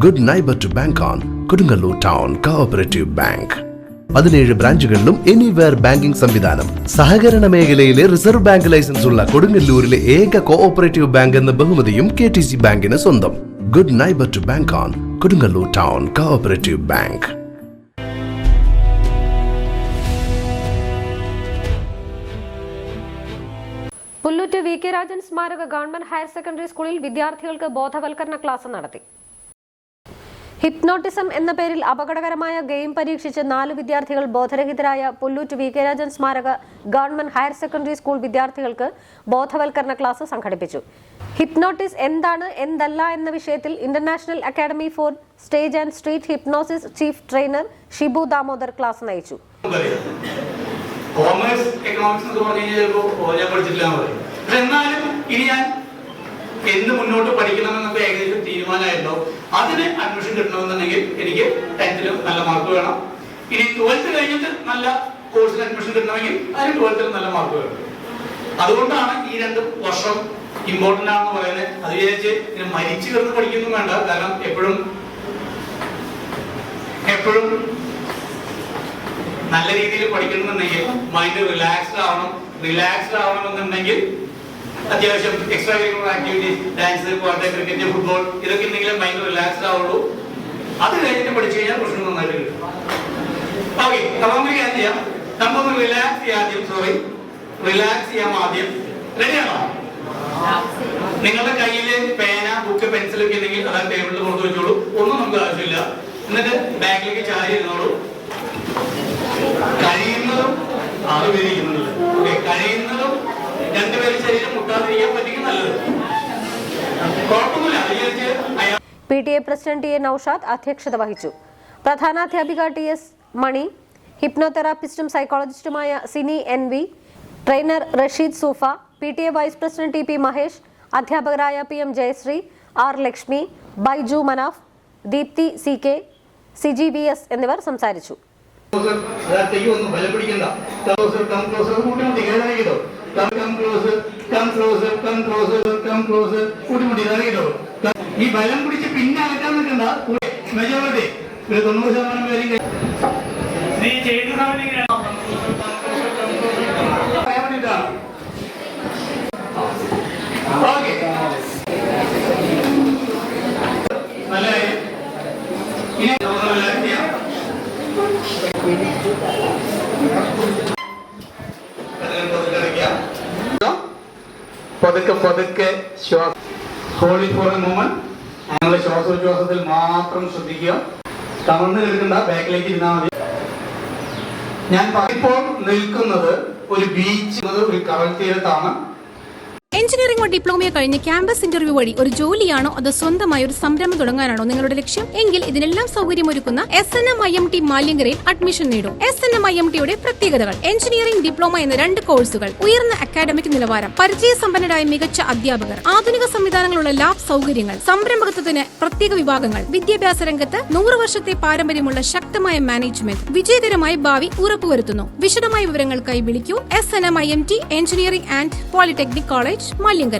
Good neighbour to bank on Kodungallur town cooperative bank. 17 ബ്രാഞ്ചുകളിലും anywhere banking സംവിധാനം. സഹകരണ മേഖലയിലെ റിസർവ് ബാങ്ക് ലൈസൻസ് ഉള്ള കൊടുങ്ങല്ലൂരിലെ ഏക കോഓപ്പറേറ്റീവ് ബാങ്ക് എന്ന ബഹുമതിയും KTC ബാങ്കിന് സ്വന്തം. Good neighbour to bank on Kodungallur town cooperative bank. Pullut VK Rajan സ്മാരക ഗവൺമെന്റ് ഹയർ സെക്കൻഡറി സ്കൂളിൽ വിദ്യാർത്ഥികൾക്ക് ബോധവൽക്കരണ ക്ലാസ് നടത്തി. ഹിപ്നോട്ടിസം എന്ന പേരിൽ അപകടകരമായ ഗെയിം പരീക്ഷിച്ച് 4 വിദ്യാർത്ഥികൾ ബോധരഹിതരായ പുല്ലൂറ്റ് VK രാജൻ സ്മാരക ഗവൺമെന്റ് ഹയർ സെക്കൻഡറി സ്കൂൾ വിദ്യാർത്ഥികൾക്ക് ബോധവൽക്കരണ ക്ലാസ് സംഘടിപ്പിച്ചു. ഹിപ്നോട്ടിസ് എന്താണ്, എന്തല്ല എന്ന വിഷയത്തിൽ international academy for stage and street hypnosis chief trainer Shibu Damodar class നയിച്ചു. കോമേഴ്സ് എക്കണോമിക്സ് എന്ന് പറഞ്ഞു കഴിഞ്ഞാൽ ചിലപ്പോൾ ഞാൻ പഠിച്ചിട്ടില്ല എന്ന് പറയും. പക്ഷെ എന്നാലും ഇനി ഞാൻ എന്ത് മുന്നോട്ട് പഠിക്കണമെന്നൊക്കെ ഏകദേശം തീരുമാനമായല്ലോ. അതിന് അഡ്മിഷൻ കിട്ടണമെന്നുണ്ടെങ്കിൽ എനിക്ക് 10th നല്ല മാർക്ക് വേണം. ഇനി 12th കഴിഞ്ഞിട്ട് നല്ല കോഴ്സിന് അഡ്മിഷൻ കിട്ടണമെങ്കിൽ അതിന് 12th നല്ല മാർക്ക് വേണം. അതുകൊണ്ടാണ് ഈ 2 വർഷം ഇമ്പോർട്ടന്റ് ആണെന്ന് പറയുന്നത്. അത് വിചാരിച്ച് ഇങ്ങനെ മരിച്ചു കിടന്ന് പഠിക്കൊന്നും വേണ്ട. കാരണം എപ്പോഴും നല്ല രീതിയിൽ പഠിക്കണമെന്നുണ്ടെങ്കിൽ മൈൻഡ് റിലാക്സ്ഡ് ആവണമെന്നുണ്ടെങ്കിൽ അത്യാവശ്യം എക്സ്ട്രാ കരിക്കുലർ ആക്ടിവിറ്റീസ്, ഡാൻസ്, പാട്ട്, ക്രിക്കറ്റ്, ഫുട്ബോൾ ഇതൊക്കെ ഉണ്ടെങ്കിലും മൈൻഡ് റിലാക്സ്ഡ് ആവുള്ളൂ. അത് കഴിഞ്ഞിട്ട് പഠിച്ചു കഴിഞ്ഞാൽ പ്രശ്നം നന്നായിട്ട് കിട്ടും. ഓക്കെ, അപ്പൊ നമുക്ക് ഞാൻ ചെയ്യാം. നമുക്കൊന്ന് റിലാക്സ് ചെയ്യാം ആദ്യം. റെഡിയാണോ? നിങ്ങളുടെ കയ്യിൽ പേന, ബുക്ക്, പെൻസിലൊക്കെ ഉണ്ടെങ്കിൽ അതായത് ടേബിളിൽ പുറത്ത് വെച്ചോളൂ. ഒന്നും നമുക്ക് ആവശ്യമില്ല. എന്നിട്ട് ബാക്കിലേക്ക് ചാരി ഇരുന്നോളൂ. കഴിയുന്നതും കഴിയുന്നതും 2 പേര് ശരീരം മുട്ടാതിരിക്കാൻ പറ്റിയ നല്ലത്. കുഴപ്പമൊന്നുമില്ല. PTA പ്രസിഡന്റ് TA നൌഷാദ് അധ്യക്ഷത വഹിച്ചു. പ്രധാനാധ്യാപിക TS മണി, ഹിപ്നോതെറാപ്പിസ്റ്റും സൈക്കോളജിസ്റ്റുമായ Sini NV, trainer Rasheed Sufa, PTA vice president TP Mahesh, അധ്യാപകരായ PM Jayashree, R Lakshmi, Baiju Manaf, Deepthi CK, Siji VS എന്നിവർ സംസാരിച്ചു. ഈ ബലം പിടിച്ച് പിന്നെ അകറ്റാൻ നിൽക്കണ്ട. മെജോറിറ്റി 90% പേരും പതുക്കെ ഹോൾഡ് ഫോർ എ മൊമെന്റ്. ഞങ്ങളുടെ ശ്വാസോച്ഛ്വാസത്തിൽ മാത്രം ശ്രദ്ധിക്കുക. കമന്ന് നിൽക്കണ്ട, ബാക്കിലേക്ക് ഇരുന്നാൽ മതി. ഞാൻ ഇപ്പോൾ നിൽക്കുന്നത് ഒരു ബീച്ച്, ഒരു കടൽ തീരത്താണ്. എഞ്ചിനീയറിംഗോ ഡിപ്ലോമയോ കഴിഞ്ഞ് ക്യാമ്പസ് ഇന്റർവ്യൂ വഴി ഒരു ജോലിയാണോ അതോ സ്വന്തമായി ഒരു സംരംഭം തുടങ്ങാനാണോ നിങ്ങളുടെ ലക്ഷ്യം? എങ്കിൽ ഇതിനെല്ലാം സൗകര്യമൊരുക്കുന്ന SNM-IMT മാലിയങ്കരയിൽ അഡ്മിഷൻ നേടും. SNM-IMTയുടെ പ്രത്യേകതകൾ: എഞ്ചിനീയറിംഗ് ഡിപ്ലോമ എന്ന 2 കോഴ്സുകൾ, ഉയർന്ന അക്കാഡമിക് നിലവാരം, പരിചയസമ്പന്നരായ മികച്ച അധ്യാപകർ, ആധുനിക സംവിധാനങ്ങളുള്ള ലാബ് സൗകര്യങ്ങൾ, സംരംഭകത്വത്തിന് പ്രത്യേക വിഭാഗങ്ങൾ, വിദ്യാഭ്യാസ രംഗത്ത് 100 വർഷത്തെ പാരമ്പര്യമുള്ള ശക്തമായ മാനേജ്മെന്റ്, വിജയകരമായ ഭാവി ഉറപ്പുവരുത്തുന്നു. വിശദമായ വിവരങ്ങൾക്കായി വിളിക്കൂ. SNM-IMT engineering and polytechnic college, Maliankara.